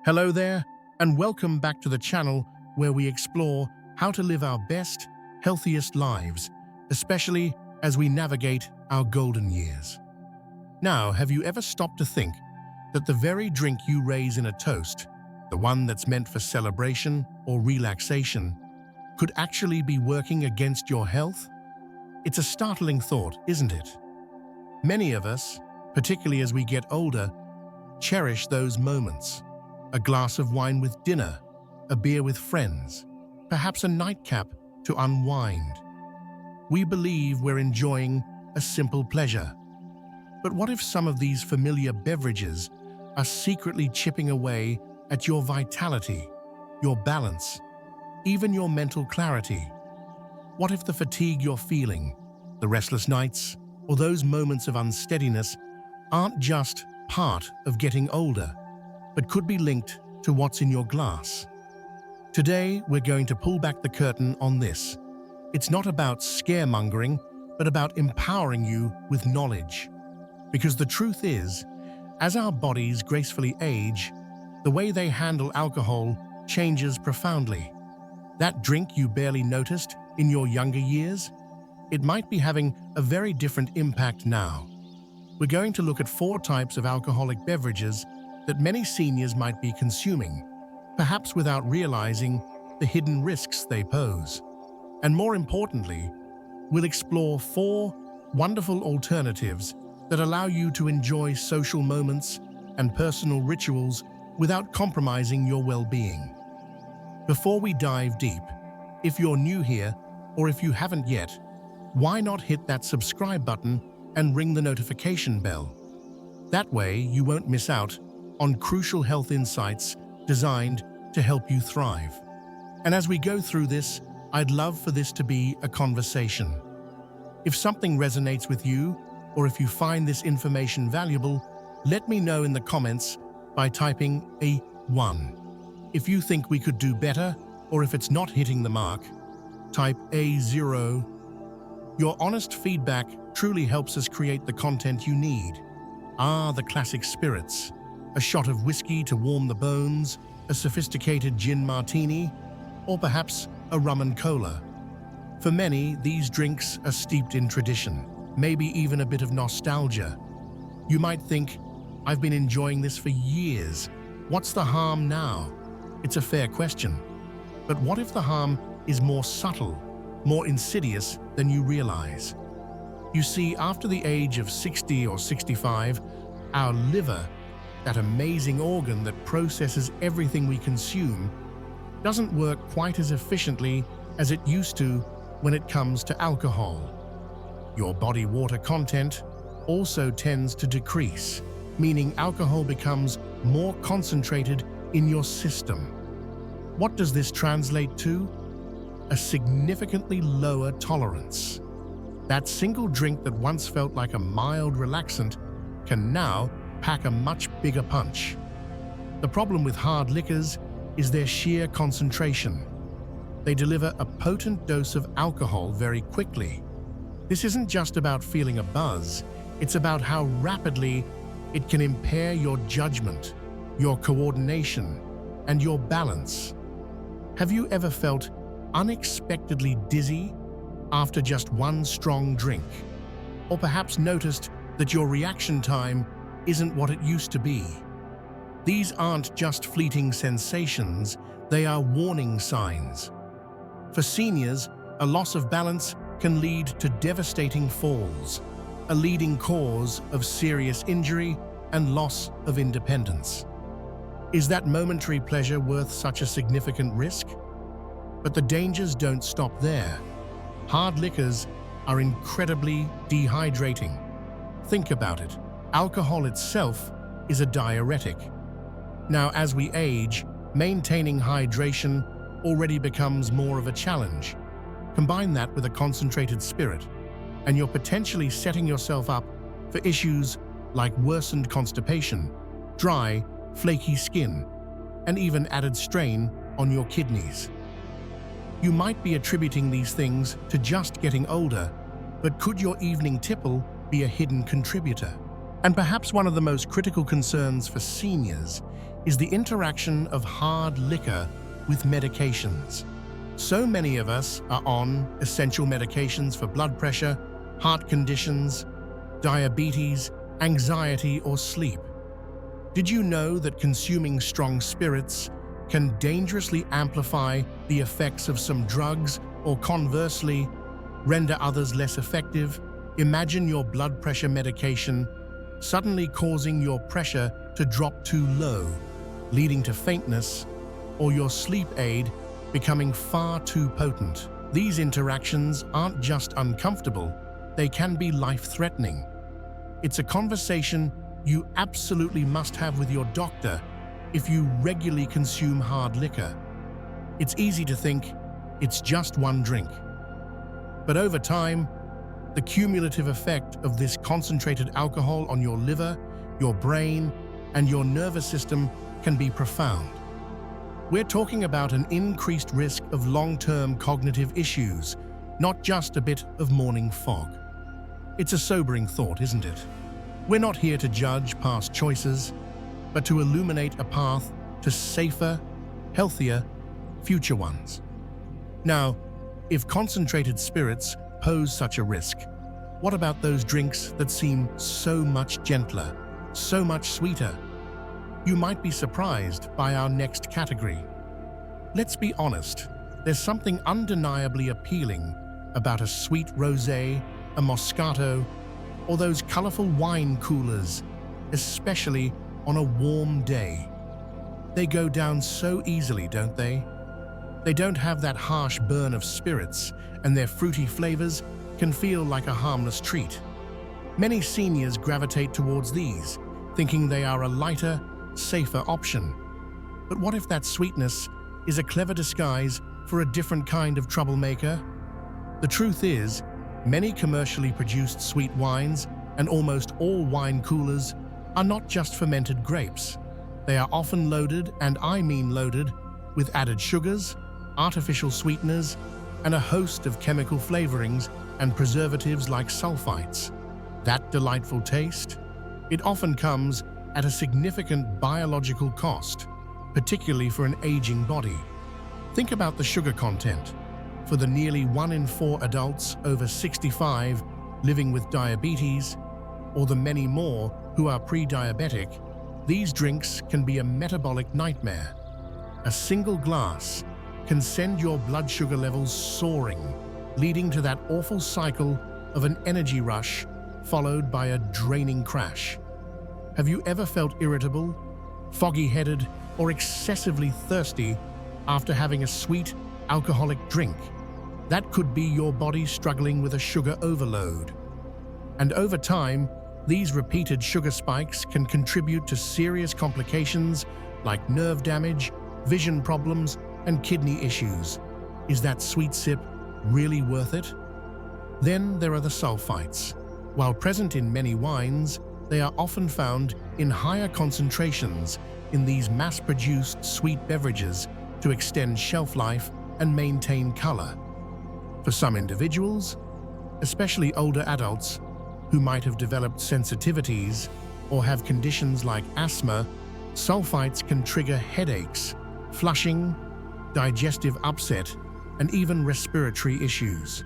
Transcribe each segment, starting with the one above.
Hello there, and welcome back to the channel where we explore how to live our best, healthiest lives, especially as we navigate our golden years. Now, have you ever stopped to think that the very drink you raise in a toast, the one that's meant for celebration or relaxation, could actually be working against your health? It's a startling thought, isn't it? Many of us, particularly as we get older, cherish those moments. A glass of wine with dinner, a beer with friends, perhaps a nightcap to unwind. We believe we're enjoying a simple pleasure. But what if some of these familiar beverages are secretly chipping away at your vitality, your balance, even your mental clarity? What if the fatigue you're feeling, the restless nights, or those moments of unsteadiness aren't just part of getting older, but could be linked to what's in your glass? Today, we're going to pull back the curtain on this. It's not about scaremongering, but about empowering you with knowledge. Because the truth is, as our bodies gracefully age, the way they handle alcohol changes profoundly. That drink you barely noticed in your younger years, it might be having a very different impact now. We're going to look at 4 types of alcoholic beverages that many seniors might be consuming, perhaps without realizing the hidden risks they pose. And more importantly, we'll explore 4 wonderful alternatives that allow you to enjoy social moments and personal rituals without compromising your well-being. Before we dive deep, if you're new here or if you haven't yet, why not hit that subscribe button and ring the notification bell? That way you won't miss out on crucial health insights designed to help you thrive. And as we go through this, I'd love for this to be a conversation. If something resonates with you, or if you find this information valuable, let me know in the comments by typing a 1. If you think we could do better, or if it's not hitting the mark, type a 0. Your honest feedback truly helps us create the content you need. The classic spirits. A shot of whiskey to warm the bones, a sophisticated gin martini, or perhaps a rum and cola. For many, these drinks are steeped in tradition, maybe even a bit of nostalgia. You might think, I've been enjoying this for years. What's the harm now? It's a fair question. But what if the harm is more subtle, more insidious than you realize? You see, after the age of 60 or 65, our liver, that amazing organ that processes everything we consume, doesn't work quite as efficiently as it used to when it comes to alcohol. Your body water content also tends to decrease, meaning alcohol becomes more concentrated in your system. What does this translate to? A significantly lower tolerance. That single drink that once felt like a mild relaxant can now pack a much bigger punch. The problem with hard liquors is their sheer concentration. They deliver a potent dose of alcohol very quickly. This isn't just about feeling a buzz, it's about how rapidly it can impair your judgment, your coordination, and your balance. Have you ever felt unexpectedly dizzy after just one strong drink? Or perhaps noticed that your reaction time isn't what it used to be? These aren't just fleeting sensations, they are warning signs. For seniors, a loss of balance can lead to devastating falls, a leading cause of serious injury and loss of independence. Is that momentary pleasure worth such a significant risk? But the dangers don't stop there. Hard liquors are incredibly dehydrating. Think about it. Alcohol itself is a diuretic. Now, as we age, maintaining hydration already becomes more of a challenge. Combine that with a concentrated spirit, and you're potentially setting yourself up for issues like worsened constipation, dry, flaky skin, and even added strain on your kidneys. You might be attributing these things to just getting older, but could your evening tipple be a hidden contributor? And perhaps one of the most critical concerns for seniors is the interaction of hard liquor with medications. So many of us are on essential medications for blood pressure, heart conditions, diabetes, anxiety, or sleep. Did you know that consuming strong spirits can dangerously amplify the effects of some drugs or conversely render others less effective? Imagine your blood pressure medication suddenly causing your pressure to drop too low, leading to faintness, or your sleep aid becoming far too potent. These interactions aren't just uncomfortable, they can be life-threatening. It's a conversation you absolutely must have with your doctor if you regularly consume hard liquor. It's easy to think it's just one drink. But over time, the cumulative effect of this concentrated alcohol on your liver, your brain, and your nervous system can be profound. We're talking about an increased risk of long-term cognitive issues, not just a bit of morning fog. It's a sobering thought, isn't it? We're not here to judge past choices, but to illuminate a path to safer, healthier, future ones. Now, if concentrated spirits pose such a risk, what about those drinks that seem so much gentler, so much sweeter? You might be surprised by our next category. Let's be honest, there's something undeniably appealing about a sweet rosé, a Moscato, or those colorful wine coolers, especially on a warm day. They go down so easily, don't they? They don't have that harsh burn of spirits, and their fruity flavors can feel like a harmless treat. Many seniors gravitate towards these, thinking they are a lighter, safer option. But what if that sweetness is a clever disguise for a different kind of troublemaker? The truth is, many commercially produced sweet wines and almost all wine coolers are not just fermented grapes. They are often loaded, and I mean loaded, with added sugars, artificial sweeteners, and a host of chemical flavorings and preservatives like sulfites. That delightful taste? It often comes at a significant biological cost, particularly for an aging body. Think about the sugar content. For the nearly 1 in 4 adults over 65 living with diabetes, or the many more who are pre-diabetic, these drinks can be a metabolic nightmare. A single glass can send your blood sugar levels soaring, leading to that awful cycle of an energy rush followed by a draining crash. Have you ever felt irritable, foggy-headed, or excessively thirsty after having a sweet, alcoholic drink? That could be your body struggling with a sugar overload. And over time, these repeated sugar spikes can contribute to serious complications like nerve damage, vision problems, and kidney issues. Is that sweet sip really worth it? Then there are the sulfites. While present in many wines, they are often found in higher concentrations in these mass-produced sweet beverages to extend shelf life and maintain color. For some individuals, especially older adults who might have developed sensitivities or have conditions like asthma, sulfites can trigger headaches, flushing, digestive upset, and even respiratory issues.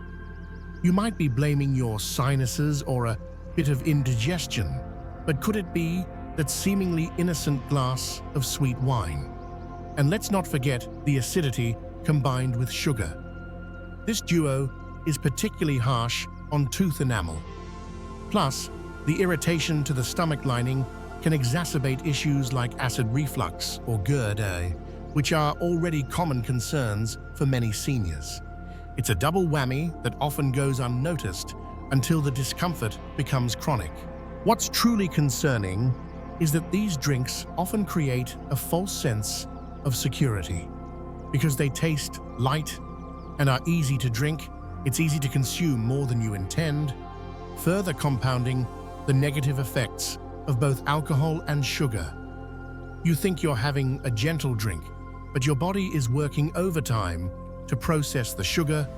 You might be blaming your sinuses or a bit of indigestion, but could it be that seemingly innocent glass of sweet wine? And let's not forget the acidity combined with sugar. This duo is particularly harsh on tooth enamel. Plus, the irritation to the stomach lining can exacerbate issues like acid reflux or GERD, which are already common concerns for many seniors. It's a double whammy that often goes unnoticed until the discomfort becomes chronic. What's truly concerning is that these drinks often create a false sense of security. Because they taste light and are easy to drink, it's easy to consume more than you intend, further compounding the negative effects of both alcohol and sugar. You think you're having a gentle drink, but your body is working overtime to process the sugar,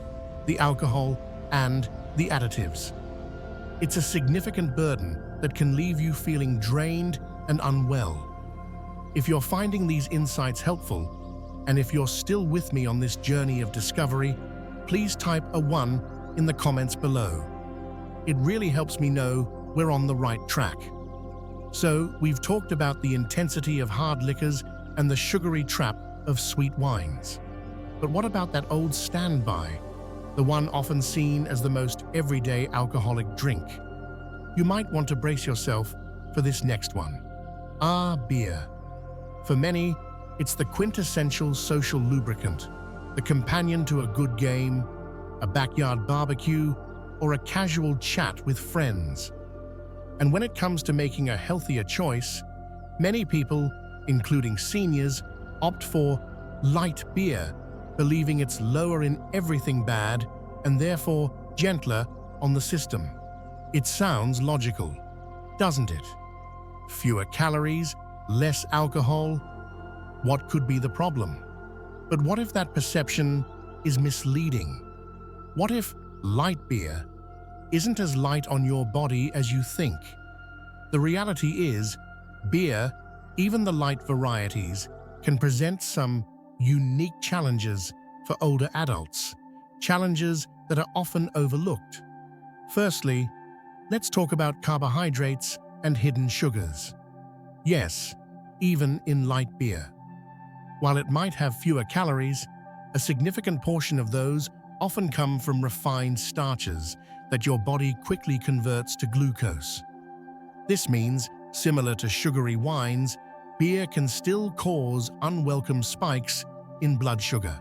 the alcohol, and the additives. It's a significant burden that can leave you feeling drained and unwell. If you're finding these insights helpful, and if you're still with me on this journey of discovery, please type a 1 in the comments below. It really helps me know we're on the right track. So, we've talked about the intensity of hard liquors and the sugary trap of sweet wines. But what about that old standby, the one often seen as the most everyday alcoholic drink? You might want to brace yourself for this next one. Beer. For many, it's the quintessential social lubricant, the companion to a good game, a backyard barbecue, or a casual chat with friends. And when it comes to making a healthier choice, many people, including seniors, opt for light beer, believing it's lower in everything bad and therefore gentler on the system. It sounds logical, doesn't it? Fewer calories, less alcohol. What could be the problem? But what if that perception is misleading? What if light beer isn't as light on your body as you think? The reality is, beer, even the light varieties, can present some unique challenges for older adults, challenges that are often overlooked. Firstly, let's talk about carbohydrates and hidden sugars. Yes, even in light beer. While it might have fewer calories, a significant portion of those often come from refined starches that your body quickly converts to glucose. This means, similar to sugary wines, beer can still cause unwelcome spikes in blood sugar.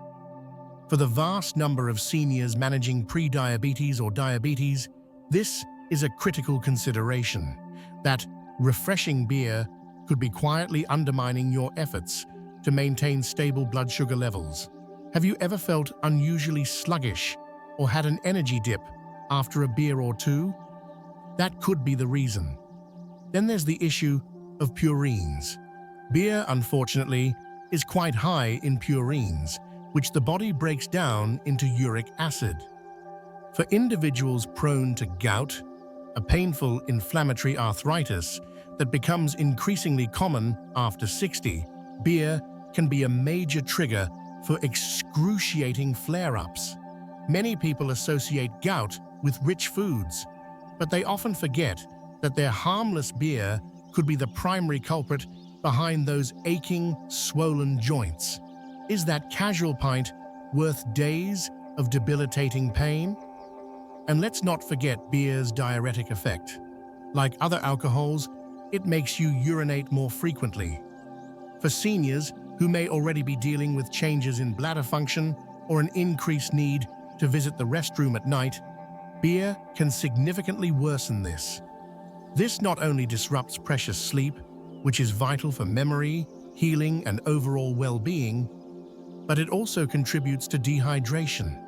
For the vast number of seniors managing pre-diabetes or diabetes, this is a critical consideration, that refreshing beer could be quietly undermining your efforts to maintain stable blood sugar levels. Have you ever felt unusually sluggish or had an energy dip after a beer or two? That could be the reason. Then there's the issue of purines. Beer, unfortunately, is quite high in purines, which the body breaks down into uric acid. For individuals prone to gout, a painful inflammatory arthritis that becomes increasingly common after 60, beer can be a major trigger for excruciating flare-ups. Many people associate gout with rich foods, but they often forget that their harmless beer could be the primary culprit behind those aching, swollen joints. Is that casual pint worth days of debilitating pain? And let's not forget beer's diuretic effect. Like other alcohols, it makes you urinate more frequently. For seniors who may already be dealing with changes in bladder function or an increased need to visit the restroom at night, beer can significantly worsen this. This not only disrupts precious sleep, which is vital for memory, healing, and overall well-being, but it also contributes to dehydration.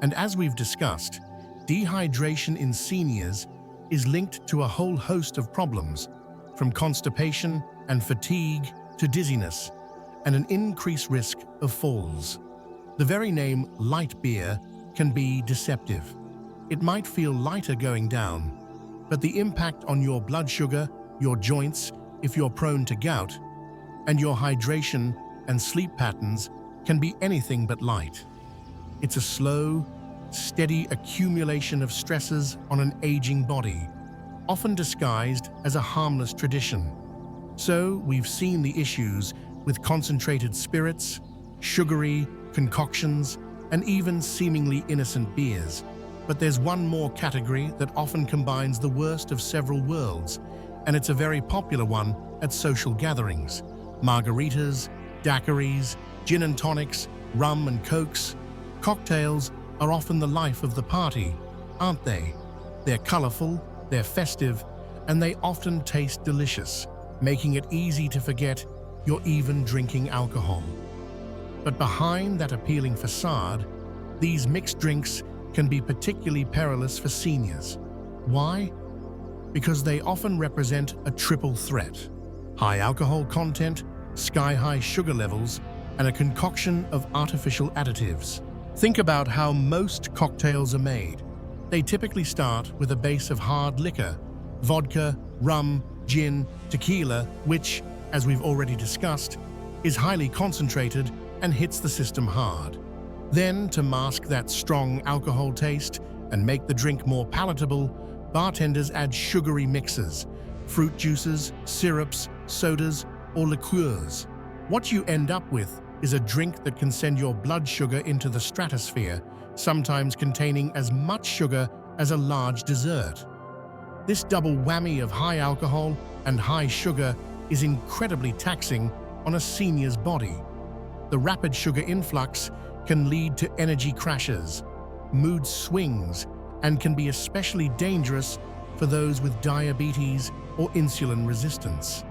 And as we've discussed, dehydration in seniors is linked to a whole host of problems, from constipation and fatigue to dizziness, and an increased risk of falls. The very name light beer can be deceptive. It might feel lighter going down, but the impact on your blood sugar, your joints, if you're prone to gout, and your hydration and sleep patterns can be anything but light. It's a slow, steady accumulation of stresses on an aging body, often disguised as a harmless tradition. So we've seen the issues with concentrated spirits, sugary concoctions, and even seemingly innocent beers. But there's one more category that often combines the worst of several worlds, and it's a very popular one at social gatherings. Margaritas, daiquiris, gin and tonics, rum and cokes. Cocktails are often the life of the party, aren't they? They're colorful, they're festive, and they often taste delicious, making it easy to forget you're even drinking alcohol. But behind that appealing facade, these mixed drinks can be particularly perilous for seniors. Why? Because they often represent a triple threat: high alcohol content, sky-high sugar levels, and a concoction of artificial additives. Think about how most cocktails are made. They typically start with a base of hard liquor, vodka, rum, gin, tequila, which, as we've already discussed, is highly concentrated and hits the system hard. Then, to mask that strong alcohol taste and make the drink more palatable, bartenders add sugary mixes, fruit juices, syrups, sodas, or liqueurs. What you end up with is a drink that can send your blood sugar into the stratosphere, sometimes containing as much sugar as a large dessert. This double whammy of high alcohol and high sugar is incredibly taxing on a senior's body. The rapid sugar influx can lead to energy crashes, mood swings, and can be especially dangerous for those with diabetes or insulin resistance.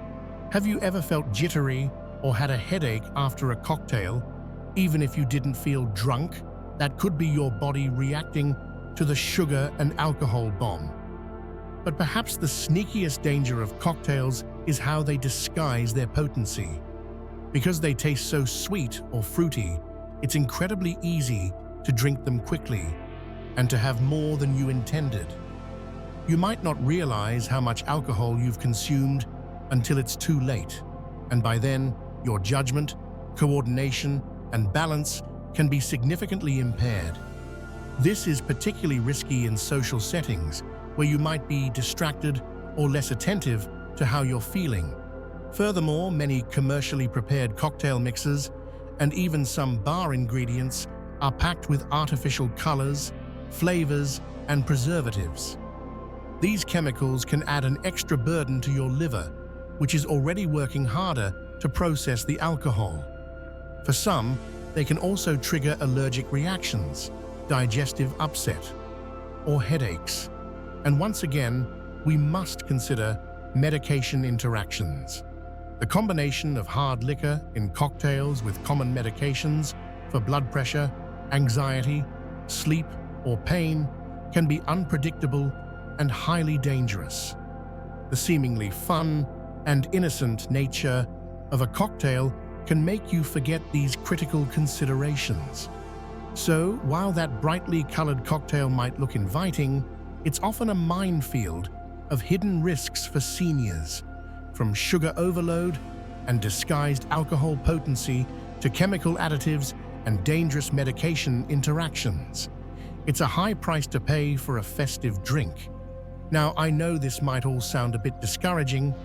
Have you ever felt jittery or had a headache after a cocktail, even if you didn't feel drunk? That could be your body reacting to the sugar and alcohol bomb. But perhaps the sneakiest danger of cocktails is how they disguise their potency. Because they taste so sweet or fruity, it's incredibly easy to drink them quickly and to have more than you intended. You might not realize how much alcohol you've consumed until it's too late, and by then, your judgment, coordination, and balance can be significantly impaired. This is particularly risky in social settings where you might be distracted or less attentive to how you're feeling. Furthermore, many commercially prepared cocktail mixes and even some bar ingredients are packed with artificial colors, flavors, and preservatives. These chemicals can add an extra burden to your liver, which is already working harder to process the alcohol. For some, they can also trigger allergic reactions, digestive upset, or headaches. And once again, we must consider medication interactions. The combination of hard liquor in cocktails with common medications for blood pressure, anxiety, sleep, or pain can be unpredictable and highly dangerous. The seemingly fun and innocent nature of a cocktail can make you forget these critical considerations. So, while that brightly colored cocktail might look inviting, it's often a minefield of hidden risks for seniors, from sugar overload and disguised alcohol potency to chemical additives and dangerous medication interactions. It's a high price to pay for a festive drink. Now, I know this might all sound a bit discouraging.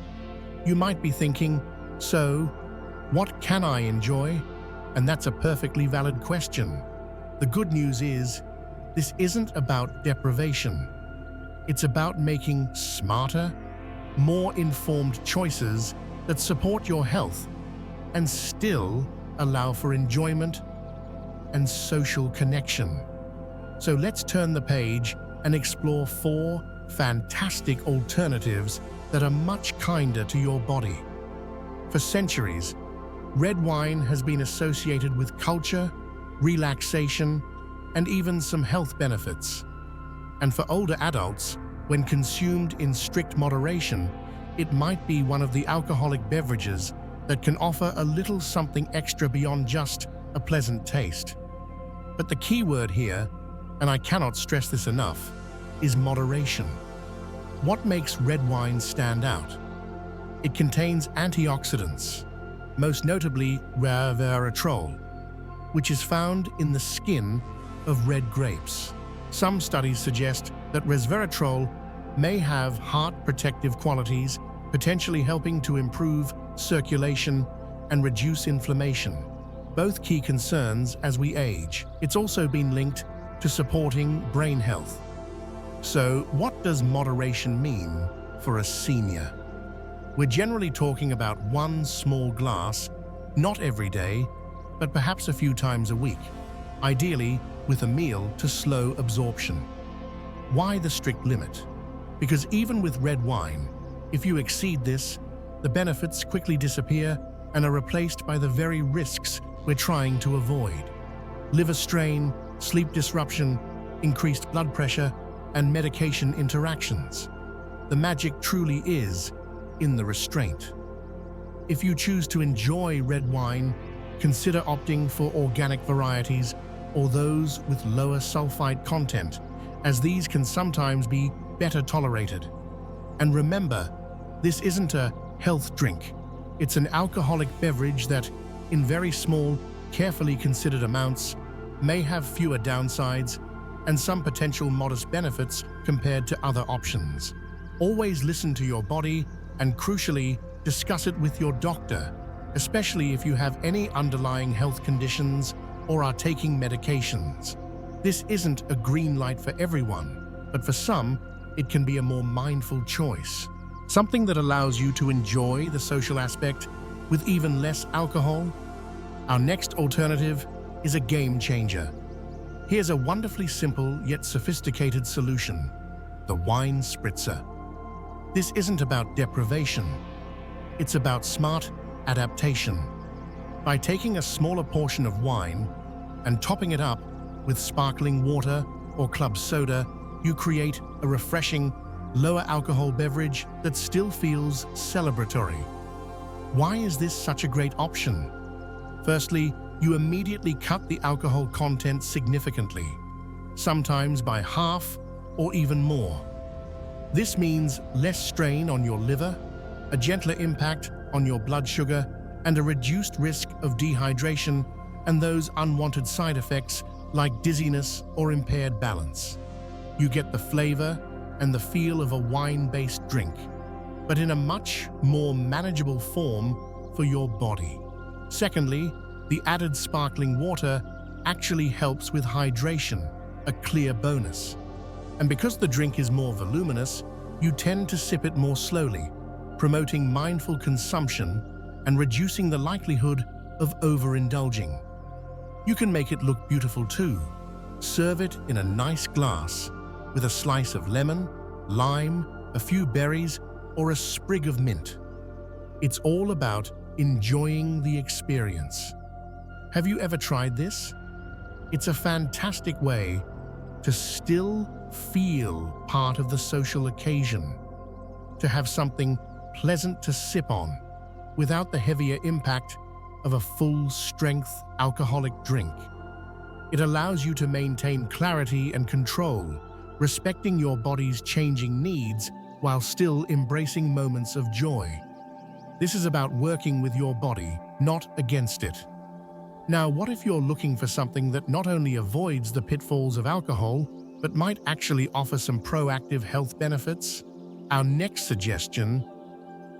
You might be thinking, so, what can I enjoy? And that's a perfectly valid question. The good news is, this isn't about deprivation. It's about making smarter, more informed choices that support your health and still allow for enjoyment and social connection. So let's turn the page and explore 4 fantastic alternatives that are much kinder to your body. For centuries, red wine has been associated with culture, relaxation, and even some health benefits. And for older adults, when consumed in strict moderation, it might be one of the alcoholic beverages that can offer a little something extra beyond just a pleasant taste. But the key word here, and I cannot stress this enough, is moderation. What makes red wine stand out? It contains antioxidants, most notably resveratrol, which is found in the skin of red grapes. Some studies suggest that resveratrol may have heart protective qualities, potentially helping to improve circulation and reduce inflammation, both key concerns as we age. It's also been linked to supporting brain health. So, what does moderation mean for a senior? We're generally talking about 1 small glass, not every day, but perhaps a few times a week, ideally with a meal to slow absorption. Why the strict limit? Because even with red wine, if you exceed this, the benefits quickly disappear and are replaced by the very risks we're trying to avoid. Liver strain, sleep disruption, increased blood pressure, and medication interactions. The magic truly is in the restraint. If you choose to enjoy red wine, consider opting for organic varieties or those with lower sulfite content, as these can sometimes be better tolerated. And remember, This isn't a health drink. It's an alcoholic beverage that, in very small, carefully considered amounts, may have fewer downsides and some potential modest benefits compared to other options. Always listen to your body and, crucially, discuss it with your doctor, especially if you have any underlying health conditions or are taking medications. This isn't a green light for everyone, but for some, it can be a more mindful choice. Something that allows you to enjoy the social aspect with even less alcohol. Our next alternative is a game changer. Here's a wonderfully simple yet sophisticated solution: the wine spritzer. This isn't about deprivation. It's about smart adaptation. By taking a smaller portion of wine and topping it up with sparkling water or club soda, you create a refreshing, lower alcohol beverage that still feels celebratory. Why is this such a great option? Firstly, you immediately cut the alcohol content significantly, sometimes by half or even more. This means less strain on your liver, a gentler impact on your blood sugar, and a reduced risk of dehydration and those unwanted side effects like dizziness or impaired balance. You get the flavor and the feel of a wine-based drink, but in a much more manageable form for your body. Secondly, the added sparkling water actually helps with hydration, a clear bonus. And because the drink is more voluminous, you tend to sip it more slowly, promoting mindful consumption and reducing the likelihood of overindulging. You can make it look beautiful too. Serve it in a nice glass with a slice of lemon, lime, a few berries, or a sprig of mint. It's all about enjoying the experience. Have you ever tried this? It's a fantastic way to still feel part of the social occasion, to have something pleasant to sip on without the heavier impact of a full-strength alcoholic drink. It allows you to maintain clarity and control, respecting your body's changing needs while still embracing moments of joy. This is about working with your body, not against it. Now, what if you're looking for something that not only avoids the pitfalls of alcohol, but might actually offer some proactive health benefits? Our next suggestion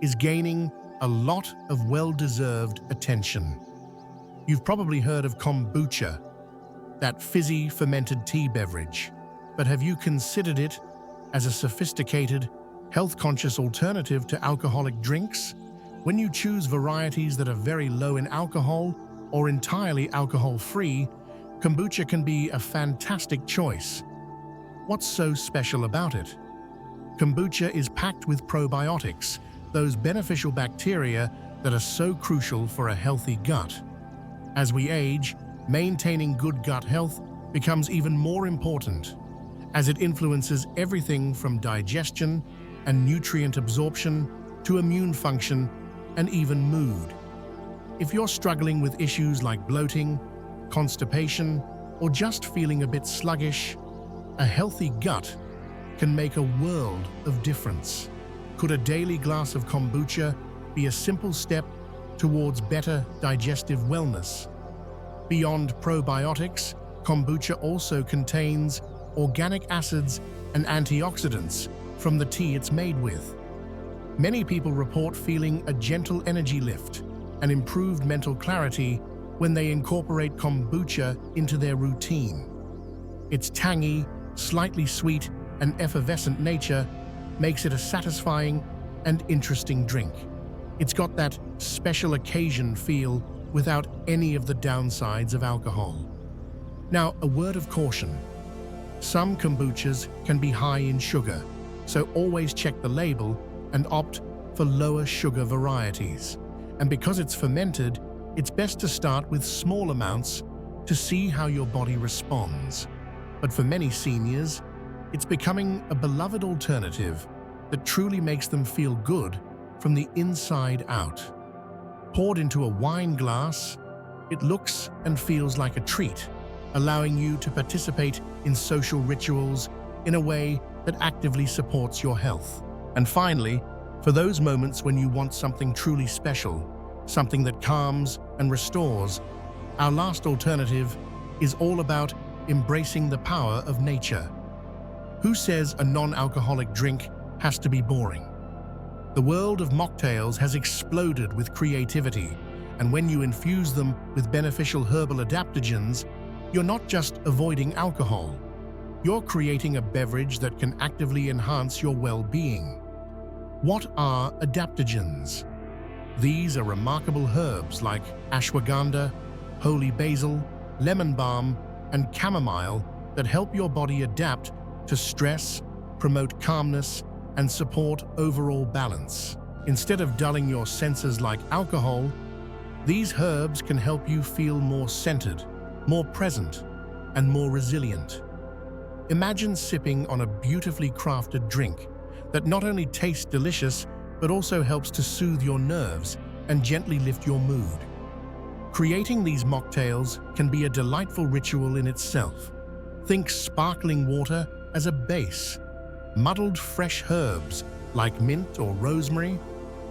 is gaining a lot of well-deserved attention. You've probably heard of kombucha, that fizzy fermented tea beverage. But have you considered it as a sophisticated, health-conscious alternative to alcoholic drinks? When you choose varieties that are very low in alcohol or entirely alcohol-free, kombucha can be a fantastic choice. What's so special about it? Kombucha is packed with probiotics, those beneficial bacteria that are so crucial for a healthy gut. As we age, maintaining good gut health becomes even more important, as it influences everything from digestion and nutrient absorption to immune function and even mood. If you're struggling with issues like bloating, constipation, or just feeling a bit sluggish, a healthy gut can make a world of difference. Could a daily glass of kombucha be a simple step towards better digestive wellness? Beyond probiotics, kombucha also contains organic acids and antioxidants from the tea it's made with. Many people report feeling a gentle energy lift and improved mental clarity when they incorporate kombucha into their routine. Its tangy, slightly sweet, and effervescent nature makes it a satisfying and interesting drink. It's got that special occasion feel without any of the downsides of alcohol. Now, a word of caution. Some kombuchas can be high in sugar, so always check the label and opt for lower sugar varieties. And because it's fermented, it's best to start with small amounts to see how your body responds. But for many seniors, it's becoming a beloved alternative that truly makes them feel good from the inside out. Poured into a wine glass, it looks and feels like a treat, allowing you to participate in social rituals in a way that actively supports your health. And finally, For those moments when you want something truly special, something that calms and restores, our last alternative is all about embracing the power of nature. Who says a non-alcoholic drink has to be boring? The world of mocktails has exploded with creativity, and when you infuse them with beneficial herbal adaptogens, you're not just avoiding alcohol. You're creating a beverage that can actively enhance your well-being. What are adaptogens? These are remarkable herbs like ashwagandha, holy basil, lemon balm, and chamomile that help your body adapt to stress, promote calmness, and support overall balance. Instead of dulling your senses like alcohol, these herbs can help you feel more centered, more present, and more resilient. Imagine sipping on a beautifully crafted drink that not only tastes delicious, but also helps to soothe your nerves and gently lift your mood. Creating these mocktails can be a delightful ritual in itself. Think sparkling water as a base, muddled fresh herbs like mint or rosemary,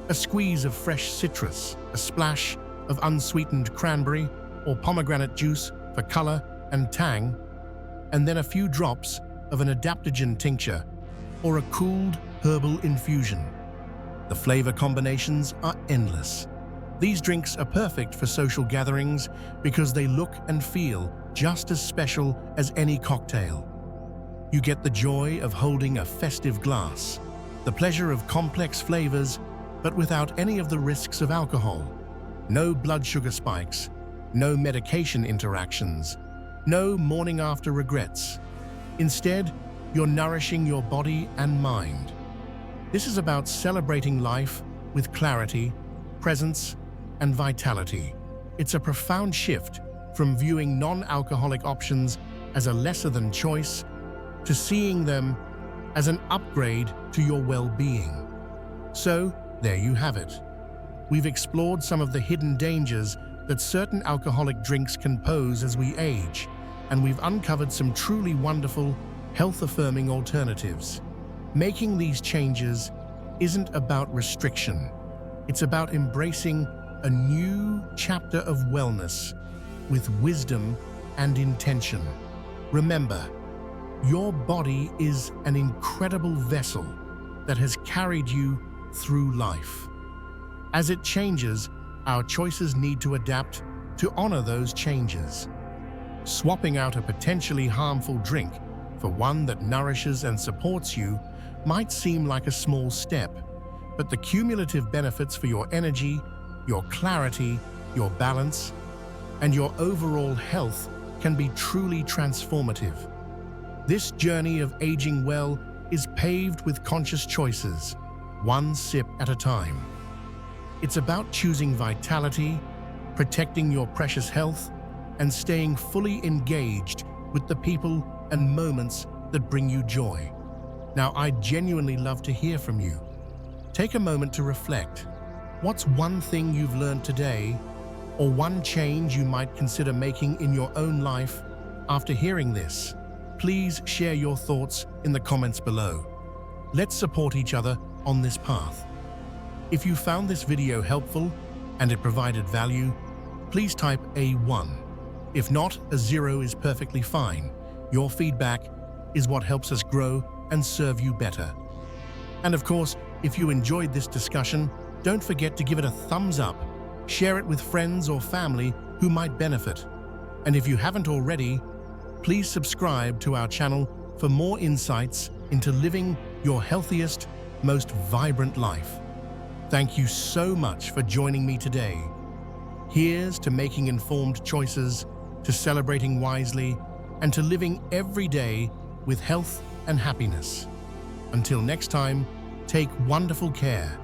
a squeeze of fresh citrus, a splash of unsweetened cranberry or pomegranate juice for color and tang, and then a few drops of an adaptogen tincture or a cooled herbal infusion. The flavor combinations are endless. These drinks are perfect for social gatherings because they look and feel just as special as any cocktail. You get the joy of holding a festive glass, the pleasure of complex flavors, but without any of the risks of alcohol. No blood sugar spikes, no medication interactions, no morning after regrets. Instead, you're nourishing your body and mind. This is about celebrating life with clarity, presence, and vitality. It's a profound shift from viewing non-alcoholic options as a lesser-than choice to seeing them as an upgrade to your well-being. So, there you have it. We've explored some of the hidden dangers that certain alcoholic drinks can pose as we age, and we've uncovered some truly wonderful, health-affirming alternatives. Making these changes isn't about restriction. It's about embracing a new chapter of wellness with wisdom and intention. Remember, your body is an incredible vessel that has carried you through life. As it changes, our choices need to adapt to honor those changes. Swapping out a potentially harmful drink for one that nourishes and supports you might seem like a small step, but the cumulative benefits for your energy, your clarity, your balance, and your overall health can be truly transformative. This journey of aging well is paved with conscious choices, one sip at a time. It's about choosing vitality, protecting your precious health, and staying fully engaged with the people and moments that bring you joy. Now, I'd genuinely love to hear from you. Take a moment to reflect. What's one thing you've learned today, or one change you might consider making in your own life after hearing this? Please share your thoughts in the comments below. Let's support each other on this path. If you found this video helpful and it provided value, please type a 1. If not, a 0 is perfectly fine. Your feedback is what helps us grow and serve you better. And of course, if you enjoyed this discussion, don't forget to give it a thumbs up, share it with friends or family who might benefit. And if you haven't already, please subscribe to our channel for more insights into living your healthiest, most vibrant life. Thank you so much for joining me today. Here's to making informed choices, to celebrating wisely, and to living every day with health and happiness. Until next time, take wonderful care.